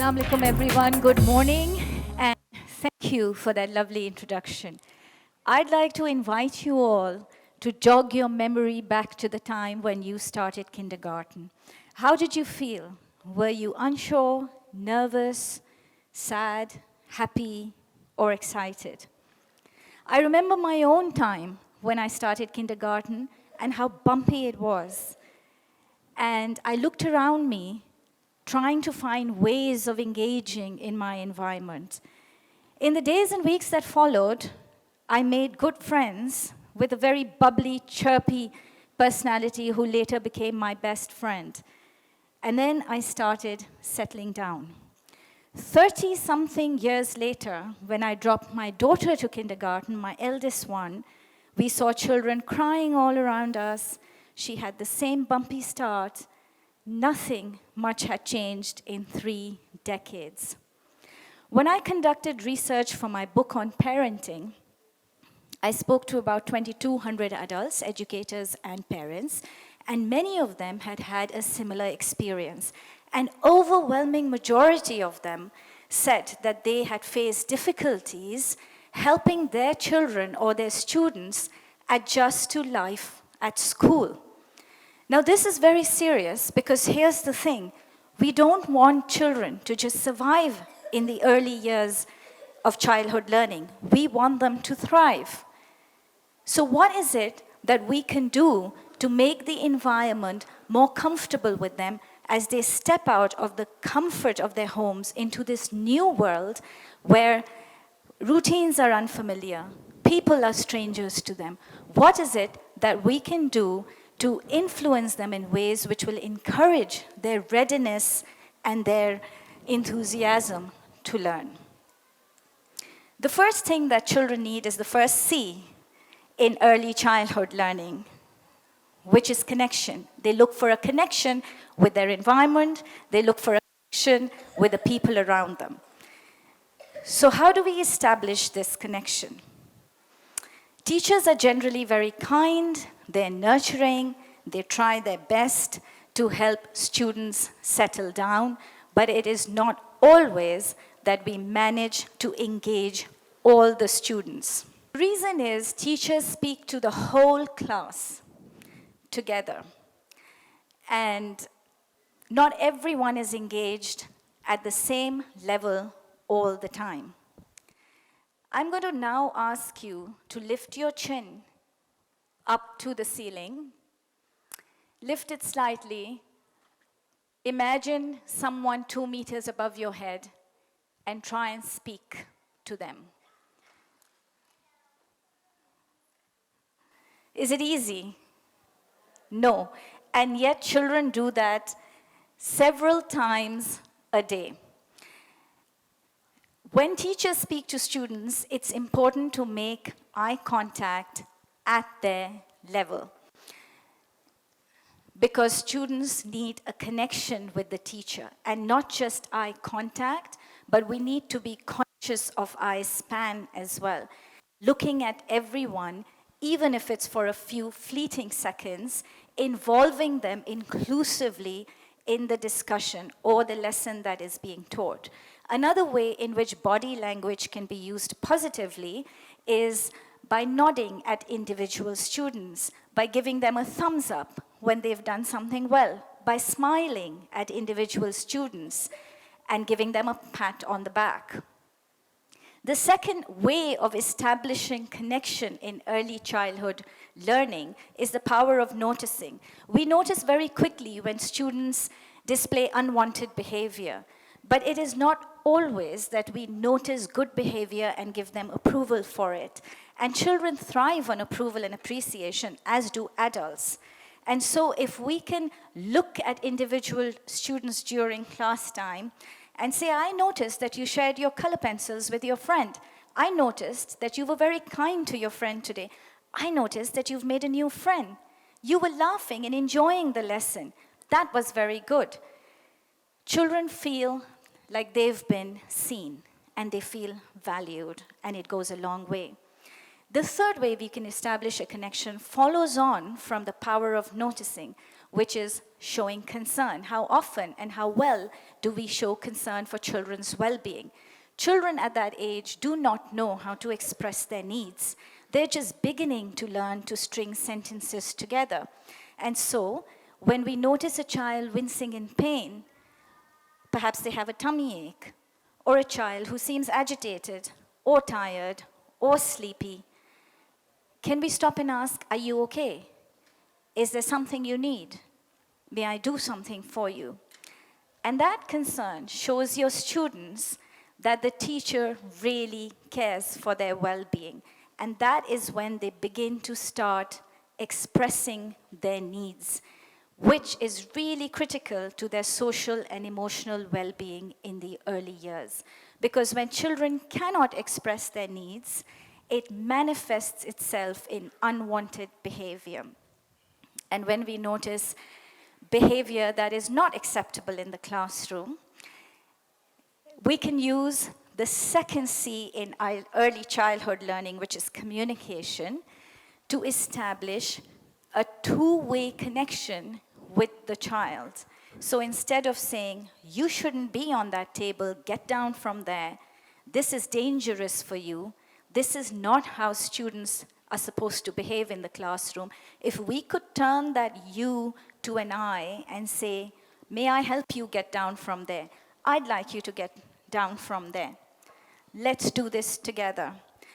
Assalamu alaikum everyone, good morning, and thank you for that lovely introduction. I'd like to invite you all to jog your memory back to the time when you started kindergarten. How did you feel? Were you unsure, nervous, sad, happy, or excited? I remember my own time when I started kindergarten and how bumpy it was. And I looked around me, trying to find ways of engaging in my environment. In the days and weeks that followed, I made good friends with a very bubbly, chirpy personality who later became my best friend. And then I started settling down. 30-something years later, when I dropped my daughter to kindergarten, my eldest one, we saw children crying all around us. She had the same bumpy start. Nothing much had changed in 3 decades. When I conducted research for my book on parenting, I spoke to about 2,200 adults, educators, and parents, and many of them had had a similar experience. An overwhelming majority of them said that they had faced difficulties helping their children or their students adjust to life at school. Now, this is very serious because here's the thing. We don't want children to just survive in the early years of childhood learning. We want them to thrive. So what is it that we can do to make the environment more comfortable with them as they step out of the comfort of their homes into this new world where routines are unfamiliar, people are strangers to them? What is it that we can do to influence them in ways which will encourage their readiness and their enthusiasm to learn? The first thing that children need is the first C in early childhood learning, which is connection. They look for a connection with their environment. They look for a connection with the people around them. So how do we establish this connection? Teachers are generally very kind, they're nurturing, they try their best to help students settle down, but it is not always that we manage to engage all the students. The reason is teachers speak to the whole class together, and not everyone is engaged at the same level all the time. I'm going to now ask you to lift your chin up to the ceiling. Lift it slightly. Imagine someone 2 meters above your head and try and speak to them. Is it easy? No. And yet children do that several times a day. When teachers speak to students, it's important to make eye contact at their level, because students need a connection with the teacher, and not just eye contact, but we need to be conscious of eye span as well. Looking at everyone, even if it's for a few fleeting seconds, involving them inclusively in the discussion or the lesson that is being taught. Another way in which body language can be used positively is by nodding at individual students, by giving them a thumbs up when they've done something well, by smiling at individual students and giving them a pat on the back. The second way of establishing connection in early childhood learning is the power of noticing. We notice very quickly when students display unwanted behavior, but it is not always that we notice good behavior and give them approval for it. And children thrive on approval and appreciation, as do adults. And so if we can look at individual students during class time and say, I noticed that you shared your color pencils with your friend. I noticed that you were very kind to your friend today. I noticed that you've made a new friend. You were laughing and enjoying the lesson. That was very good. Children feel like they've been seen and they feel valued, and it goes a long way. The third way we can establish a connection follows on from the power of noticing. which is showing concern. How often and how well do we show concern for children's well-being? Children at that age do not know how to express their needs. They're just beginning to learn to string sentences together. And so, when we notice a child wincing in pain, perhaps they have a tummy ache, or a child who seems agitated, or tired, or sleepy, can we stop and ask, are you okay? Is there something you need? May I do something for you? And that concern shows your students that the teacher really cares for their well-being. And that is when they begin to start expressing their needs, which is really critical to their social and emotional well-being in the early years. Because when children cannot express their needs, it manifests itself in unwanted behavior. And when we notice behavior that is not acceptable in the classroom, we can use the second C in early childhood learning, which is communication, to establish a two-way connection with the child. So instead of saying, you shouldn't be on that table, get down from there, this is dangerous for you, this is not how students are supposed to behave in the classroom. If we could turn that you to an I and say, may I help you get down from there? I'd like you to get down from there. Let's do this together.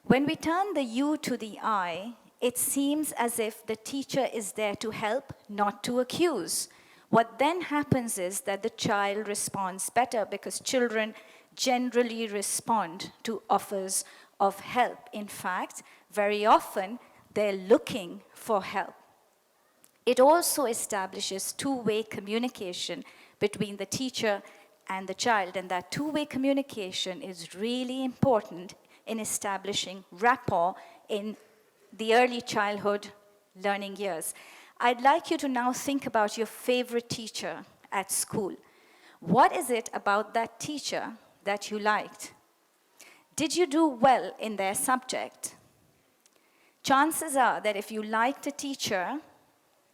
When we turn the you to the I, it seems as if the teacher is there to help, not to accuse. What then happens is that the child responds better because children generally respond to offers of help. In fact, very often, they're looking for help. It also establishes two-way communication between the teacher and the child, and that two-way communication is really important in establishing rapport in the early childhood learning years. I'd like you to now think about your favorite teacher at school. What is it about that teacher that you liked? Did you do well in their subject? Chances are that if you liked a teacher,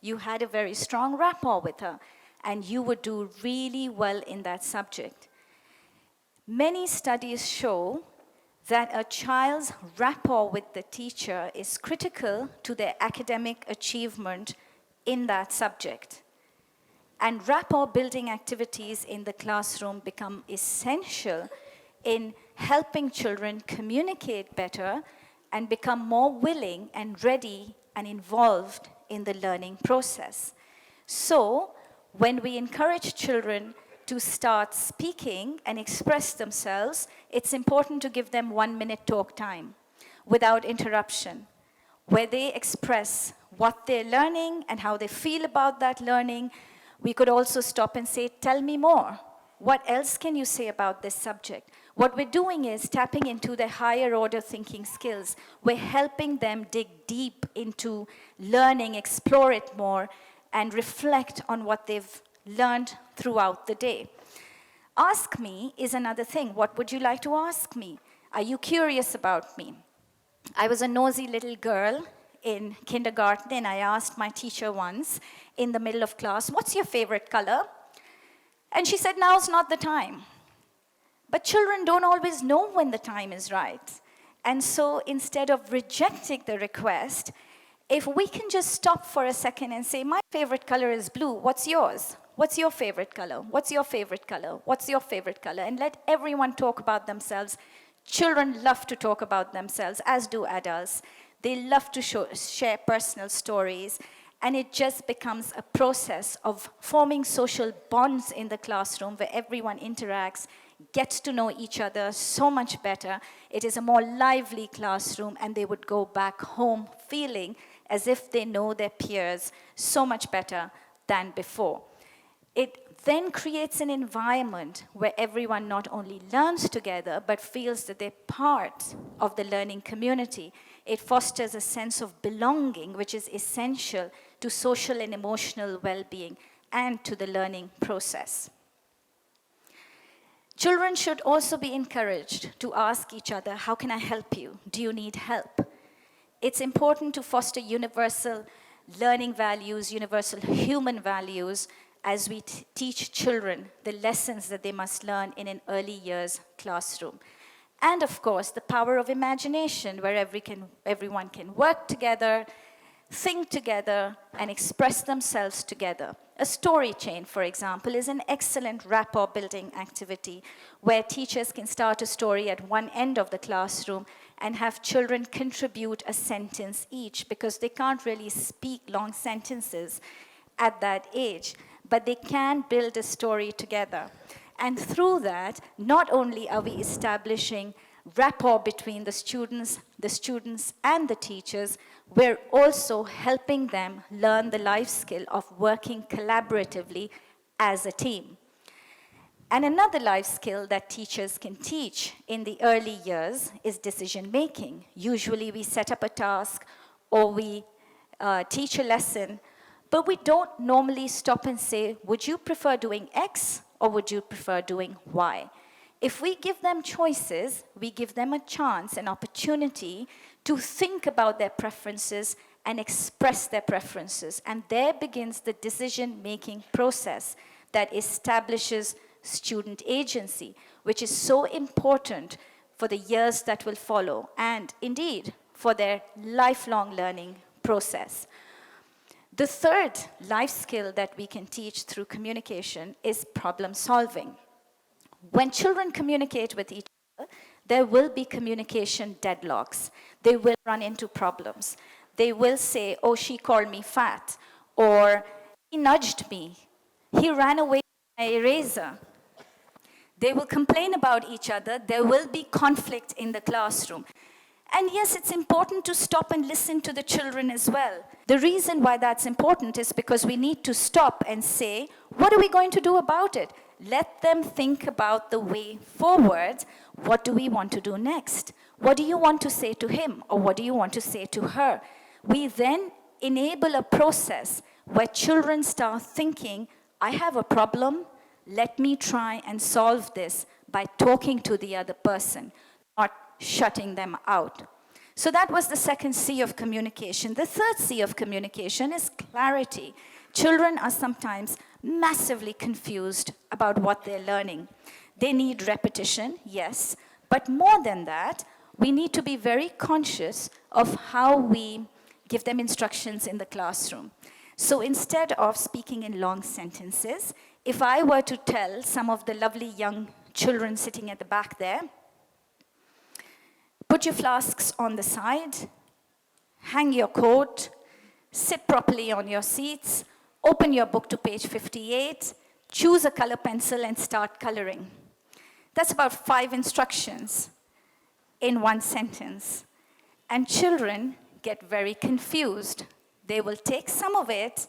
you had a very strong rapport with her, and you would do really well in that subject. Many studies show that a child's rapport with the teacher is critical to their academic achievement in that subject. And rapport building activities in the classroom become essential in helping children communicate better and become more willing and ready and involved in the learning process. So, when we encourage children to start speaking and express themselves, it's important to give them 1-minute talk time without interruption, where they express what they're learning and how they feel about that learning. We could also stop and say, tell me more. What else can you say about this subject? What we're doing is tapping into their higher order thinking skills. We're helping them dig deep into learning, explore it more, and reflect on what they've learned throughout the day. Ask me is another thing. What would you like to ask me? Are you curious about me? I was a nosy little girl in kindergarten, and I asked my teacher once in the middle of class, what's your favorite color? And she said, now's not the time. But children don't always know when the time is right. And so instead of rejecting the request, if we can just stop for a second and say, my favorite color is blue, what's yours? What's your favorite color? What's your favorite color? What's your favorite color? And let everyone talk about themselves. Children love to talk about themselves, as do adults. They love to share personal stories. And it just becomes a process of forming social bonds in the classroom where everyone interacts, gets to know each other so much better. It is a more lively classroom, and they would go back home feeling as if they know their peers so much better than before. It then creates an environment where everyone not only learns together, but feels that they're part of the learning community. It fosters a sense of belonging, which is essential to social and emotional well-being and to the learning process. Children should also be encouraged to ask each other, how can I help you? Do you need help? It's important to foster universal learning values, universal human values, as we teach children the lessons that they must learn in an early years classroom. And of course, the power of imagination, where everyone can work together, think together, and express themselves together. A story chain, for example, is an excellent rapport building activity where teachers can start a story at one end of the classroom and have children contribute a sentence each, because they can't really speak long sentences at that age, but they can build a story together. And through that, not only are we establishing rapport between the students and the teachers, we're also helping them learn the life skill of working collaboratively as a team. And another life skill that teachers can teach in the early years is decision making. Usually we set up a task or we teach a lesson, but we don't normally stop and say, would you prefer doing X or would you prefer doing Y? If we give them choices, we give them a chance, an opportunity to think about their preferences and express their preferences. And there begins the decision-making process that establishes student agency, which is so important for the years that will follow, and indeed for their lifelong learning process. The third life skill that we can teach through communication is problem solving. When children communicate with each other, there will be communication deadlocks. They will run into problems. They will say, oh, she called me fat, or he nudged me, he ran away with my eraser. They will complain about each other. There will be conflict in the classroom. And yes, it's important to stop and listen to the children as well. The reason why that's important is because we need to stop and say, what are we going to do about it? Let them think about the way forward. What do we want to do next? What do you want to say to him? Or what do you want to say to her? We then enable a process where children start thinking, I have a problem. Let me try and solve this by talking to the other person, not shutting them out. So that was the second C of communication. The third C of communication is clarity. Children are sometimes massively confused about what they're learning. They need repetition, yes, but more than that, we need to be very conscious of how we give them instructions in the classroom. So instead of speaking in long sentences, if I were to tell some of the lovely young children sitting at the back there, put your flasks on the side, hang your coat, sit properly on your seats, open your book to page 58, choose a color pencil and start coloring. That's about 5 instructions in one sentence. And children get very confused. They will take some of it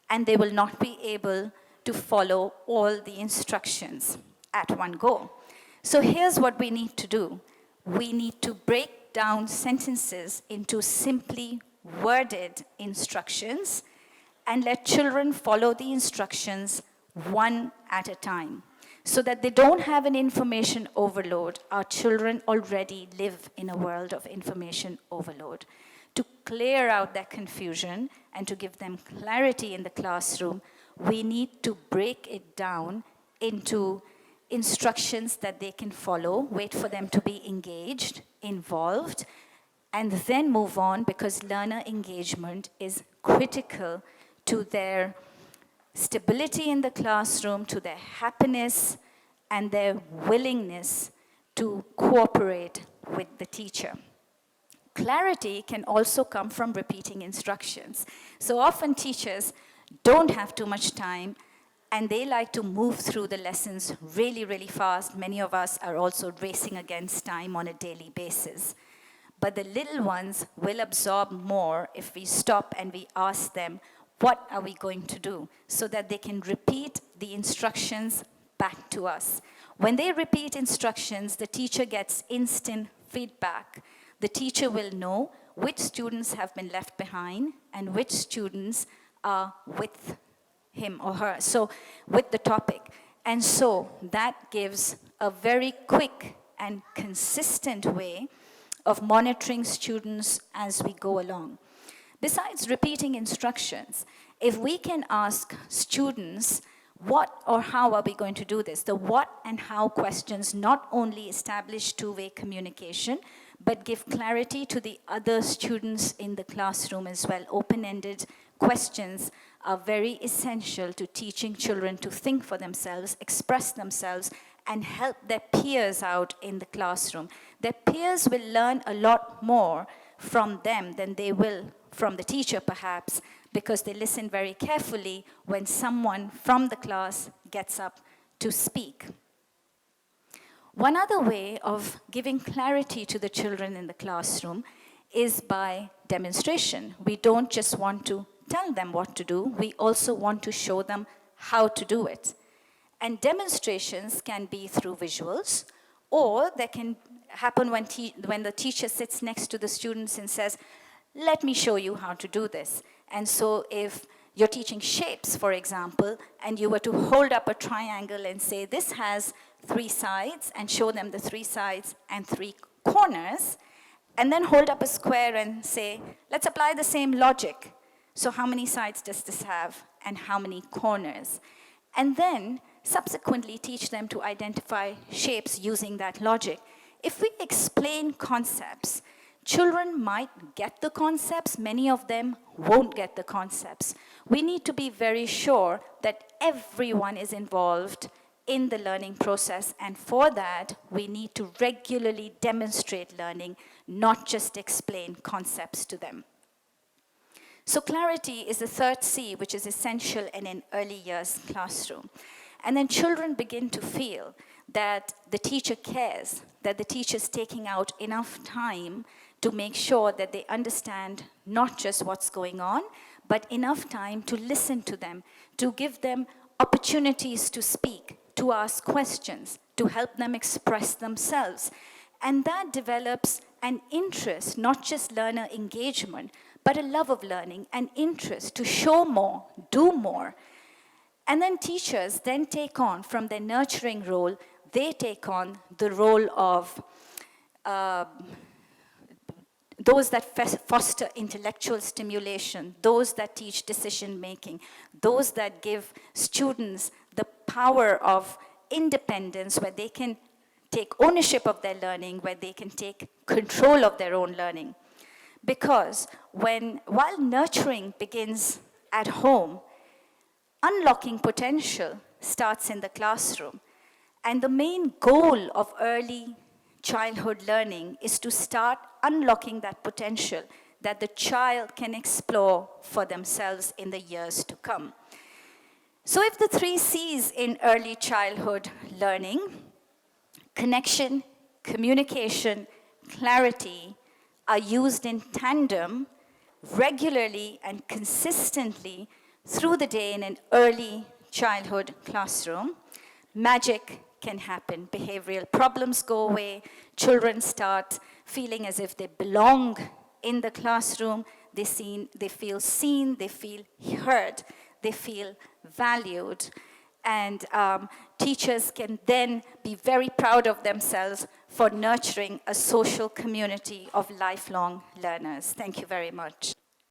and they will not be able to follow all the instructions at one go. So here's what we need to do. We need to break down sentences into simply worded instructions and let children follow the instructions one at a time so that they don't have an information overload. Our children already live in a world of information overload. To clear out that confusion and to give them clarity in the classroom, we need to break it down into instructions that they can follow, wait for them to be engaged, involved, and then move on, because learner engagement is critical to their stability in the classroom, to their happiness, and their willingness to cooperate with the teacher. Clarity can also come from repeating instructions. So often teachers don't have too much time and they like to move through the lessons really, really fast. Many of us are also racing against time on a daily basis. But the little ones will absorb more if we stop and we ask them, what are we going to do? So that they can repeat the instructions back to us. When they repeat instructions, the teacher gets instant feedback. The teacher will know which students have been left behind and which students are with him or her, so with the topic. And so that gives a very quick and consistent way of monitoring students as we go along. Besides repeating instructions, if we can ask students what or how are we going to do this, the what and how questions not only establish two-way communication, but give clarity to the other students in the classroom as well. Open-ended questions are very essential to teaching children to think for themselves, express themselves, and help their peers out in the classroom. Their peers will learn a lot more from them than they will from the teacher, perhaps, because they listen very carefully when someone from the class gets up to speak. One other way of giving clarity to the children in the classroom is by demonstration. We don't just want to tell them what to do, we also want to show them how to do it. And demonstrations can be through visuals, or they can happen when the teacher sits next to the students and says, let me show you how to do this. And so if you're teaching shapes, for example, and you were to hold up a triangle and say, this has 3 sides, and show them the 3 sides and 3 corners, and then hold up a square and say, let's apply the same logic. So how many sides does this have, and how many corners? And then subsequently teach them to identify shapes using that logic. If we explain concepts, children might get the concepts, many of them won't get the concepts. We need to be very sure that everyone is involved in the learning process, and for that, we need to regularly demonstrate learning, not just explain concepts to them. So clarity is the third C, which is essential in an early years classroom. And then children begin to feel that the teacher cares, that the teacher is taking out enough time to make sure that they understand not just what's going on, but enough time to listen to them, to give them opportunities to speak, to ask questions, to help them express themselves. And that develops an interest, not just learner engagement, but a love of learning, an interest to show more, do more. And then teachers then take on, from their nurturing role, they take on the role of those that foster intellectual stimulation, those that teach decision-making, those that give students the power of independence, where they can take ownership of their learning, where they can take control of their own learning. Because while nurturing begins at home, unlocking potential starts in the classroom. And the main goal of early childhood learning is to start unlocking that potential that the child can explore for themselves in the years to come. So if the 3 C's in early childhood learning, connection, communication, clarity, are used in tandem regularly and consistently through the day in an early childhood classroom, magic can happen. Behavioral problems go away. Children start feeling as if they belong in the classroom. They feel seen, they feel heard, they feel valued. And teachers can then be very proud of themselves for nurturing a social community of lifelong learners. Thank you very much.